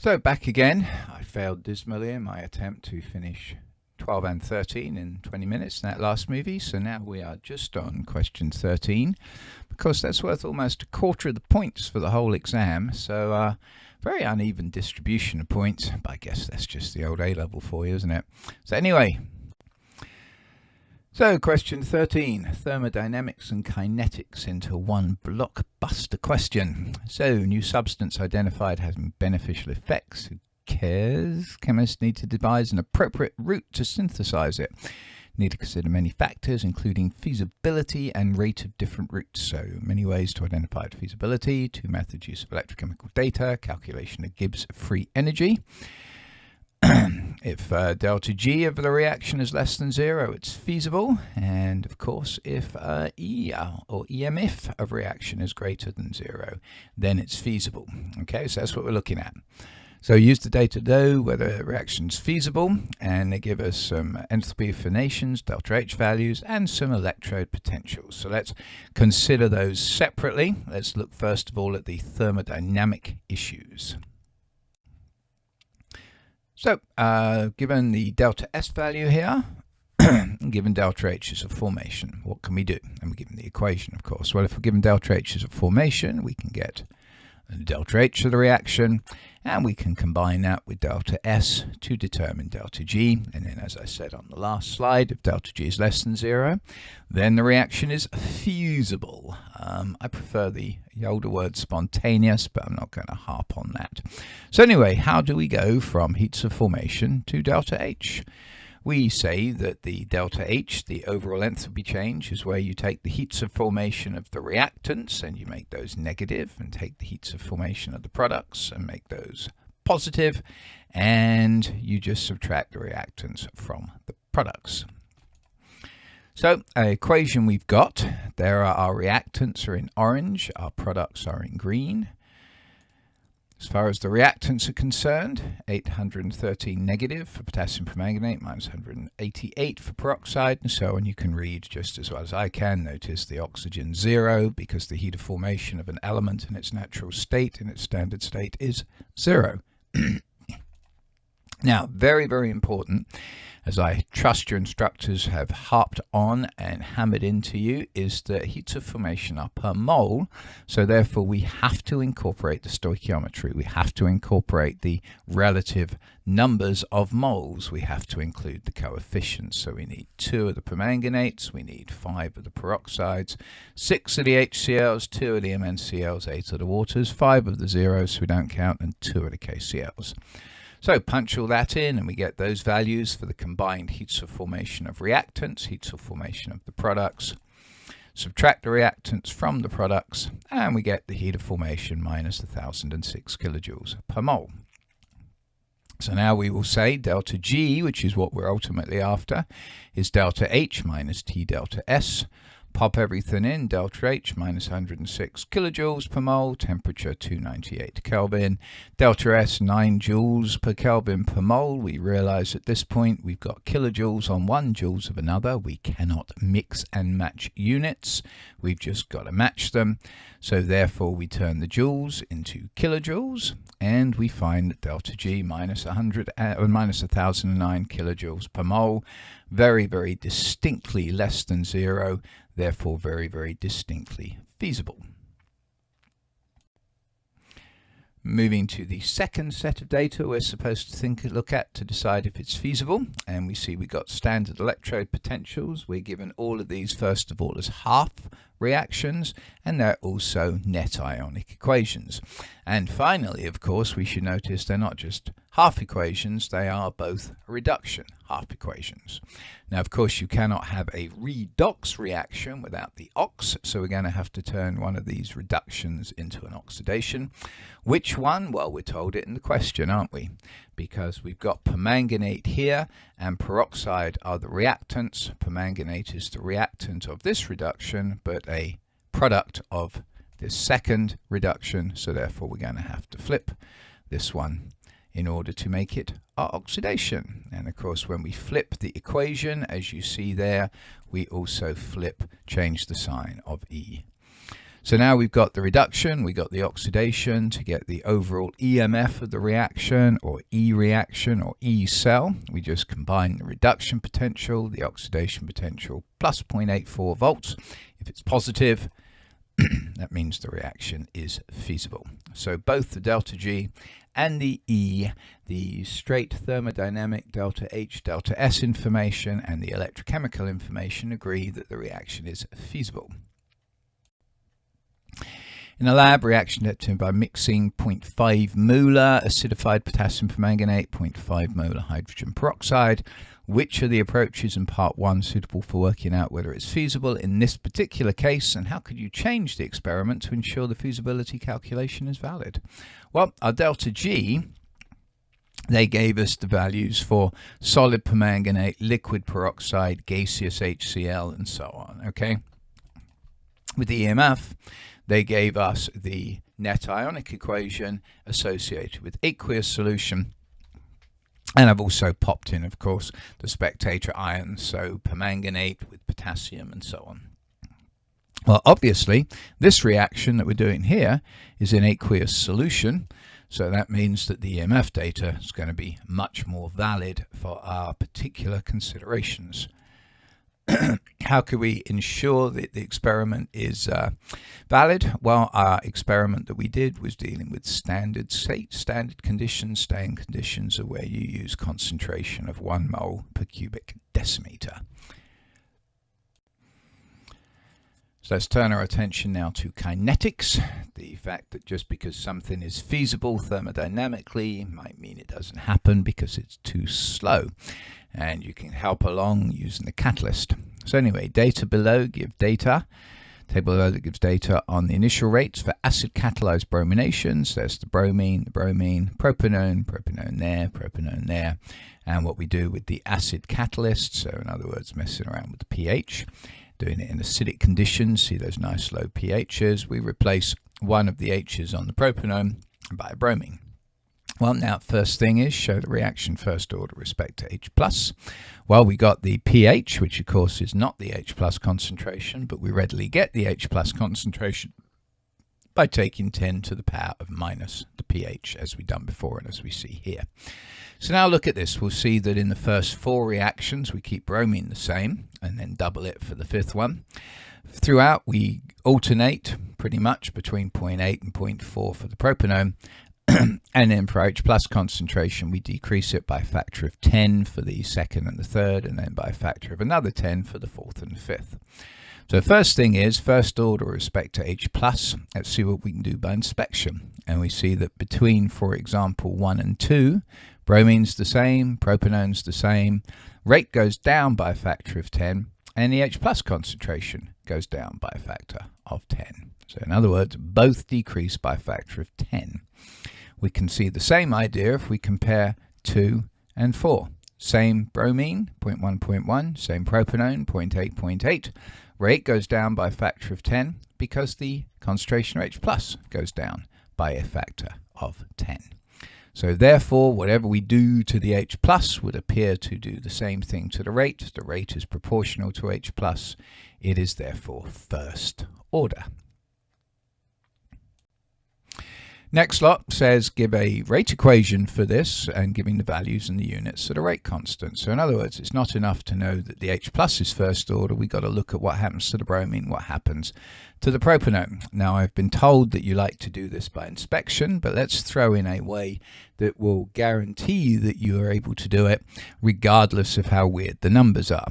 So back again. I failed dismally in my attempt to finish 12 and 13 in 20 minutes in that last movie. So now we are just on question 13, because that's worth almost a quarter of the points for the whole exam. So very uneven distribution of points, but I guess that's just the old A-level for you, isn't it? So anyway, so question 13, thermodynamics and kinetics into one blockbuster question. So new substance identified having beneficial effects. Who cares? Chemists need to devise an appropriate route to synthesize it. Need to consider many factors, including feasibility and rate of different routes. So many ways to identify feasibility, two methods: use of electrochemical data, calculation of Gibbs free energy. If delta G of the reaction is less than 0, it's feasible. And of course, if E or EMF of reaction is greater than 0, then it's feasible. Okay, so that's what we're looking at. So use the data to know whether the reaction is feasible, and they give us some enthalpy affinations, delta H values, and some electrode potentials. So let's consider those separately. Let's look first of all at the thermodynamic issues. So, given the delta S value here, given delta H is a formation, what can we do? And we're given the equation, of course. Well, if we're given delta H is a formation, we can get delta H of the reaction, and we can combine that with delta S to determine delta G. And then, as I said on the last slide, if delta G is less than 0, then the reaction is feasible. I prefer the older word spontaneous, but I'm not going to harp on that. So anyway, how do we go from heats of formation to delta H? We say that the delta H, the overall enthalpy change, is where you take the heats of formation of the reactants and you make those negative, and take the heats of formation of the products and make those positive, and you just subtract the reactants from the products. So, an equation we've got, there are our reactants are in orange, our products are in green. As far as the reactants are concerned, 813 negative for potassium permanganate, minus 188 for peroxide, and so on. You can read just as well as I can. Notice the oxygen 0, because the heat of formation of an element in its natural state, in its standard state, is 0. Now, very, very important, as I trust your instructors have harped on and hammered into you, is that heats of formation are per mole. So therefore, we have to incorporate the stoichiometry. We have to incorporate the relative numbers of moles. We have to include the coefficients. So we need 2 of the permanganates, we need 5 of the peroxides, 6 of the HCl's, 2 of the MnCl's, 8 of the waters, 5 of the zeros, so we don't count, and 2 of the KCl's. So punch all that in and we get those values for the combined heats of formation of reactants, heats of formation of the products. Subtract the reactants from the products and we get the heat of formation minus 1006 kilojoules per mole. So now we will say delta G, which is what we're ultimately after, is delta H minus T delta S. Pop everything in, delta H minus 106 kilojoules per mole, temperature 298 Kelvin, delta S 9 joules per Kelvin per mole. We realize at this point we've got kilojoules on one, joules of another. We cannot mix and match units. We've just got to match them. So therefore we turn the joules into kilojoules and we find that delta G minus 1009 kilojoules per mole. Very, very distinctly less than 0. Therefore very, very distinctly feasible. Moving to the second set of data we're supposed to look at to decide if it's feasible, and we see we've got standard electrode potentials. We're given all of these first of all as half reactions, and they're also net ionic equations. And finally, of course, we should notice they're not just half equations, they are both reduction half equations. Now, of course, you cannot have a redox reaction without the ox, so we're going to have to turn one of these reductions into an oxidation. Which one? Well, we're told it in the question, aren't we? Because we've got permanganate here and peroxide are the reactants. Permanganate is the reactant of this reduction, but a product of this second reduction, so therefore we're going to have to flip this one in order to make it our oxidation. And of course, when we flip the equation, as you see there, we also change the sign of E. So now we've got the reduction, we got the oxidation to get the overall EMF of the reaction, or E reaction, or E cell. We just combine the reduction potential, the oxidation potential, plus 0.84 volts. If it's positive, that means the reaction is feasible. So both the delta G and the E, the straight thermodynamic delta H, delta S information, and the electrochemical information agree that the reaction is feasible. In a lab, reaction obtained by mixing 0.5 molar acidified potassium permanganate, 0.5 molar hydrogen peroxide. Which are the approaches in part 1 suitable for working out whether it's feasible in this particular case, and how could you change the experiment to ensure the feasibility calculation is valid? Well, our delta G, they gave us the values for solid permanganate, liquid peroxide, gaseous HCl, and so on, okay? With the EMF, they gave us the net ionic equation associated with aqueous solution. And I've also popped in, of course, the spectator ions, so permanganate with potassium and so on. Well, obviously, this reaction that we're doing here is in aqueous solution, so that means that the EMF data is going to be much more valid for our particular considerations. How can we ensure that the experiment is valid? Well, our experiment that we did was dealing with standard conditions. Staying conditions are where you use concentration of 1 mole per cubic decimeter. So let's turn our attention now to kinetics. The fact that just because something is feasible thermodynamically might mean it doesn't happen because it's too slow. And you can help along using the catalyst. So anyway, data below give data. Table below that gives data on the initial rates for acid catalyzed brominations. There's the bromine, propanone, propanone there. And what we do with the acid catalyst, so in other words, messing around with the pH, doing it in acidic conditions, see those nice low pHs, we replace one of the H's on the propanone by a bromine. Well, now, first thing is show the reaction first order with respect to H+. Well, we got the pH, which of course is not the H+ concentration, but we readily get the H+ concentration by taking 10 to the power of minus the pH, as we've done before and as we see here. So now look at this. We'll see that in the first 4 reactions, we keep bromine the same and then double it for the 5th one. Throughout, we alternate pretty much between 0.8 and 0.4 for the propanone. And then for H+ concentration, we decrease it by a factor of 10 for the 2nd and the 3rd, and then by a factor of another 10 for the 4th and the 5th. So first thing is, first order with respect to H+, let's see what we can do by inspection. And we see that between, for example, 1 and 2, bromine's the same, propanone's the same, rate goes down by a factor of 10, and the H+ concentration goes down by a factor of 10. So in other words, both decrease by a factor of 10. We can see the same idea if we compare 2 and 4. Same bromine, 0.1, 0.1, same propanone, 0.8, 0.8. Rate goes down by a factor of 10 because the concentration of H+ goes down by a factor of 10. So therefore, whatever we do to the H+ would appear to do the same thing to the rate. The rate is proportional to H+. It is therefore first order. Next lot says give a rate equation for this and giving the values and the units at a rate constant. So in other words, it's not enough to know that the H+ is first order. We've got to look at what happens to the bromine, what happens to the propanone. Now, I've been told that you like to do this by inspection, but let's throw in a way that will guarantee that you are able to do it regardless of how weird the numbers are.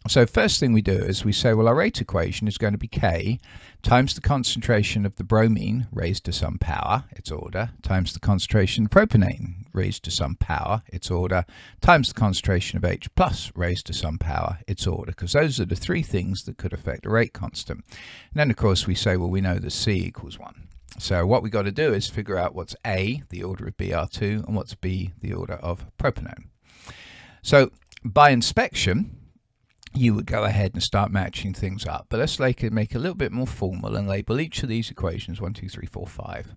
So first thing we do is we say, well, our rate equation is going to be K times the concentration of the bromine raised to some power, its order, times the concentration of propane raised to some power, its order, times the concentration of H+ raised to some power, its order, because those are the 3 things that could affect the rate constant. And then, of course, we say, well, we know that C equals 1. So what we've got to do is figure out what's A, the order of Br2, and what's B, the order of propanone. So by inspection, you would go ahead and start matching things up. But let's make it a little bit more formal and label each of these equations 1, 2, 3, 4, 5.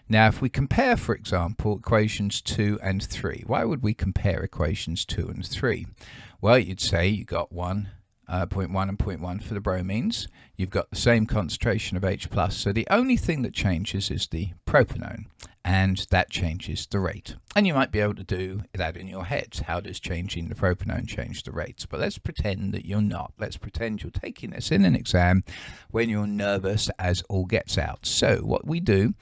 Now, if we compare, for example, equations 2 and 3, why would we compare equations 2 and 3? Well, you'd say you got one 0.1 and 0.1 for the bromines. You've got the same concentration of H+, so the only thing that changes is the propanone, and that changes the rate. And you might be able to do that in your head. How does changing the propanone change the rates? But let's pretend that you're not. Let's pretend you're taking this in an exam when you're nervous as all gets out. So what we do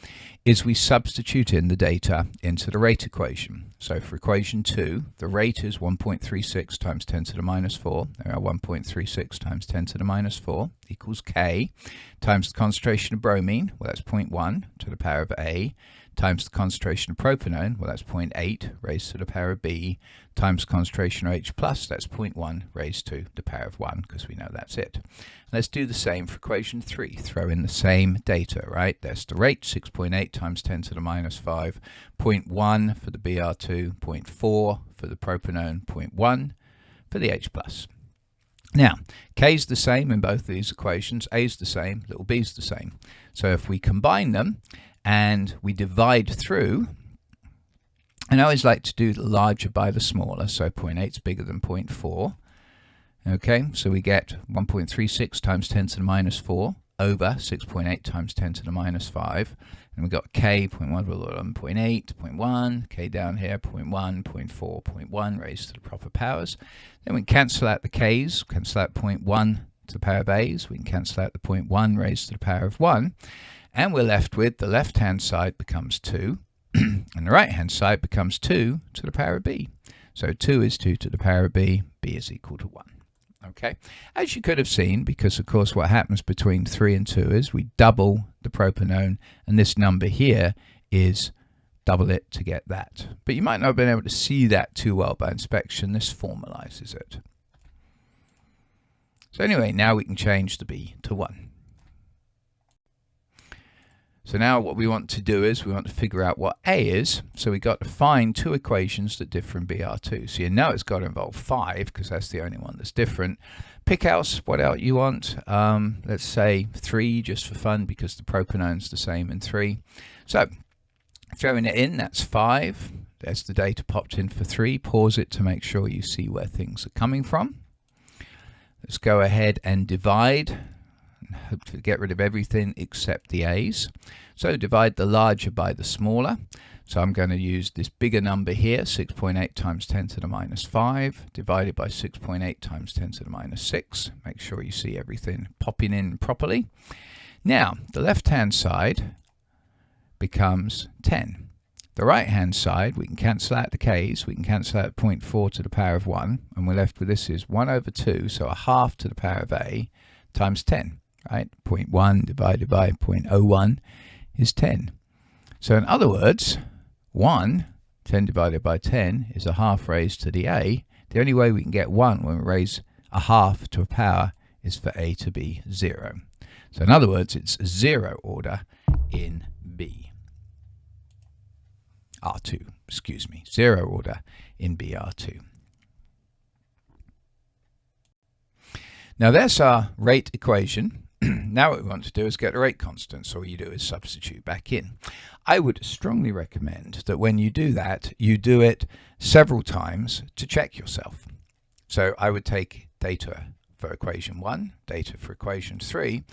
is we substitute in the data into the rate equation. So for equation 2, the rate is 1.36 times 10 to the minus 4. There are 1.36 times 10 to the minus 4 equals K times the concentration of bromine, well that's 0.1 to the power of A, times the concentration of propanone, well that's 0.8 raised to the power of B, times the concentration of H+, that's 0.1 raised to the power of 1, because we know that's it. Let's do the same for equation 3. Throw in the same data, right? There's the rate, 6.8 times 10 to the minus 5, 0.1 for the Br2, 0.4 for the propanone, 0.1 for the H+. Now, K is the same in both of these equations, A is the same, little b is the same. So if we combine them and we divide through, and I always like to do the larger by the smaller, so 0.8 is bigger than 0.4. Okay, so we get 1.36 times 10 to the minus 4 over 6.8 times 10 to the minus 5. And we've got K, 0.1, 0.8, 0.1, K down here, 0.1, 0.4, 0.1 raised to the proper powers. Then we can cancel out the K's, cancel out 0.1 to the power of A's, we can cancel out the 0.1 raised to the power of 1, and we're left with the left-hand side becomes 2, and the right-hand side becomes 2 to the power of B. So 2 is 2 to the power of B, B is equal to 1. Okay, as you could have seen, because of course what happens between 3 and 2 is we double the propanone, and this number here is double it to get that. But you might not have been able to see that too well by inspection. This formalizes it. So anyway, now we can change the B to 1. So now what we want to do is we want to figure out what A is. So we got to find two equations that differ in Br2. So you know it's got to involve 5 because that's the only one that's different. Pick else, what else you want. Let's say 3 just for fun because the propanone's the same in 3. So throwing it in, that's 5. There's the data popped in for 3. Pause it to make sure you see where things are coming from. Let's go ahead and divide. Hope to get rid of everything except the A's. So divide the larger by the smaller. So I'm going to use this bigger number here, 6.8 times 10 to the minus 5, divided by 6.8 times 10 to the minus 6. Make sure you see everything popping in properly. Now, the left-hand side becomes 10. The right-hand side, we can cancel out the K's, we can cancel out 0.4 to the power of 1, and we're left with this is 1 over 2, so a half to the power of A, times 10. Right, 0.1 divided by 0.01 is 10. So in other words, 10 divided by 10 is a half raised to the A. The only way we can get 1 when we raise a half to a power is for A to be 0. So in other words, it's 0 order in R2, excuse me, 0 order in Br2. Now that's our rate equation. Now what we want to do is get the rate constant, so all you do is substitute back in. I would strongly recommend that when you do that, you do it several times to check yourself. So I would take data for equation 1, data for equation 3,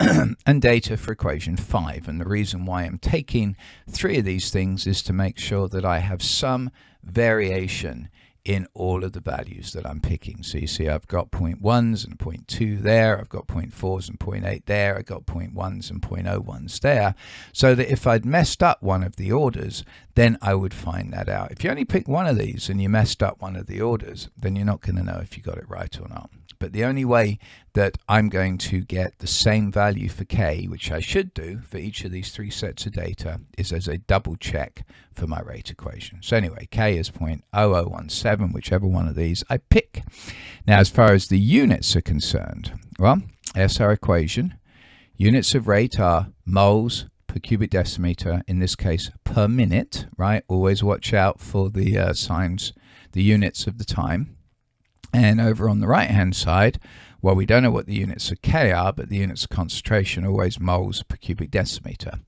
and data for equation 5. And the reason why I'm taking 3 of these things is to make sure that I have some variation in all of the values that I'm picking. So you see I've got 0.1s and 0.2 there, I've got 0.4s and 0.8 there, I've got 0.1s and 0.01s there, so that if I'd messed up one of the orders, then I would find that out. If you only pick one of these and you messed up one of the orders, then you're not going to know if you got it right or not. But the only way that I'm going to get the same value for K, which I should do for each of these 3 sets of data, is as a double check for my rate equation. So anyway, K is 0.0017, whichever one of these I pick. Now, as far as the units are concerned, well, that's our equation. Units of rate are moles per cubic decimeter, in this case per minute, right? Always watch out for the signs, the units of the time. And over on the right hand side, well, we don't know what the units of K are, but the units of concentration are always moles per cubic decimeter.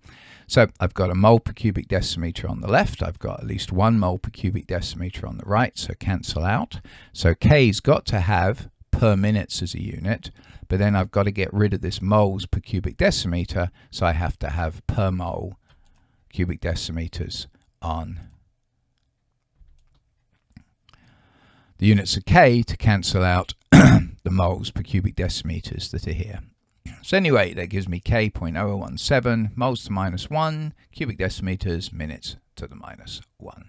So I've got a mole per cubic decimeter on the left, I've got at least 1 mole per cubic decimeter on the right, so cancel out. So K's got to have per minutes as a unit, but then I've got to get rid of this moles per cubic decimeter, so I have to have per mole cubic decimeters on the units of K to cancel out the moles per cubic decimeters that are here. So anyway, that gives me K 0.0017 moles to the minus 1, cubic decimeters, minutes to the minus 1.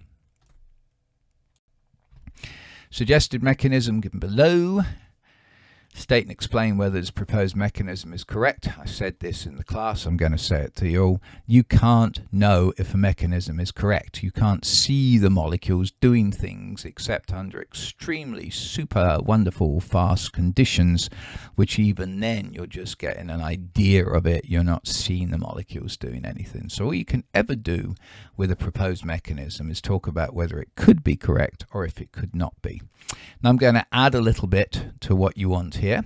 Suggested mechanism given below. State and explain whether this proposed mechanism is correct. I said this in the class, I'm going to say it to you all. You can't know if a mechanism is correct. You can't see the molecules doing things except under extremely super wonderful fast conditions, which even then you're just getting an idea of it. You're not seeing the molecules doing anything. So all you can ever do with a proposed mechanism is talk about whether it could be correct or if it could not be. Now I'm going to add a little bit to what you want here.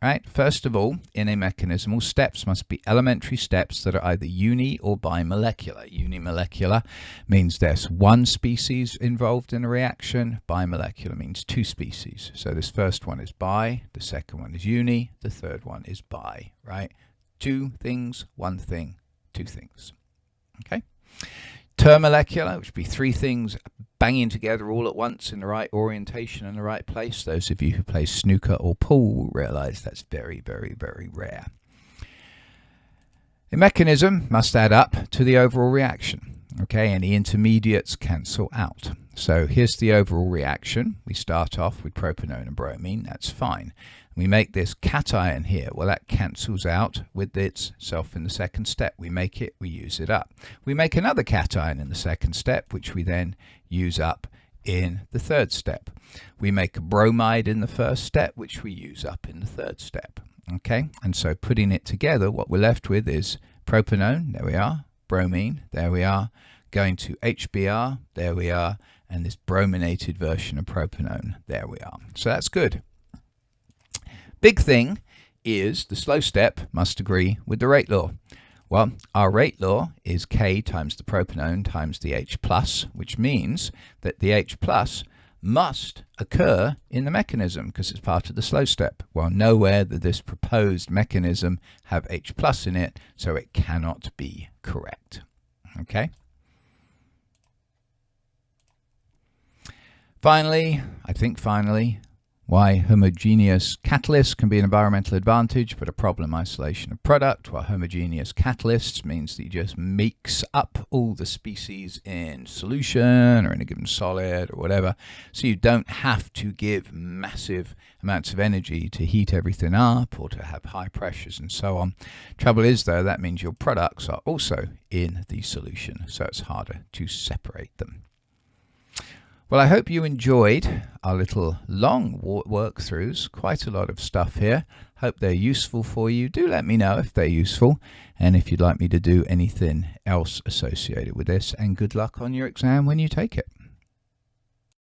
Right. First of all, in a mechanism, all steps must be elementary steps that are either uni or bimolecular. Unimolecular means there's one species involved in a reaction. Bimolecular means two species. So this first one is bi, the second one is uni, the third one is bi. Right? Two things, one thing, two things. Okay. Termolecular, which would be three things banging together all at once in the right orientation and the right place. Those of you who play snooker or pool will realize that's very, very, very rare. A mechanism must add up to the overall reaction. Okay, any intermediates cancel out. So here's the overall reaction. We start off with propanone and bromine. That's fine. We make this cation here. Well, that cancels out with itself in the second step. We make it, we use it up. We make another cation in the second step, which we then use up in the third step. We make a bromide in the first step, which we use up in the third step. Okay, and so putting it together, what we're left with is propanone, there we are, bromine, there we are, going to HBr, there we are, and this brominated version of propanone, there we are. So that's good. Big thing is the slow step must agree with the rate law. Well, our rate law is K times the propanone times the H+, which means that the H+ must occur in the mechanism because it's part of the slow step. Well, nowhere did this proposed mechanism have H+ in it, so it cannot be correct. Okay? Finally, why homogeneous catalysts can be an environmental advantage but a problem isolation of product. Well, homogeneous catalysts means that you just mix up all the species in solution or in a given solid or whatever, so you don't have to give massive amounts of energy to heat everything up or to have high pressures and so on. Trouble is though, that means your products are also in the solution, so it's harder to separate them. Well, I hope you enjoyed our little long work-throughs. Quite a lot of stuff here. Hope they're useful for you. Do let me know if they're useful and if you'd like me to do anything else associated with this. And good luck on your exam when you take it.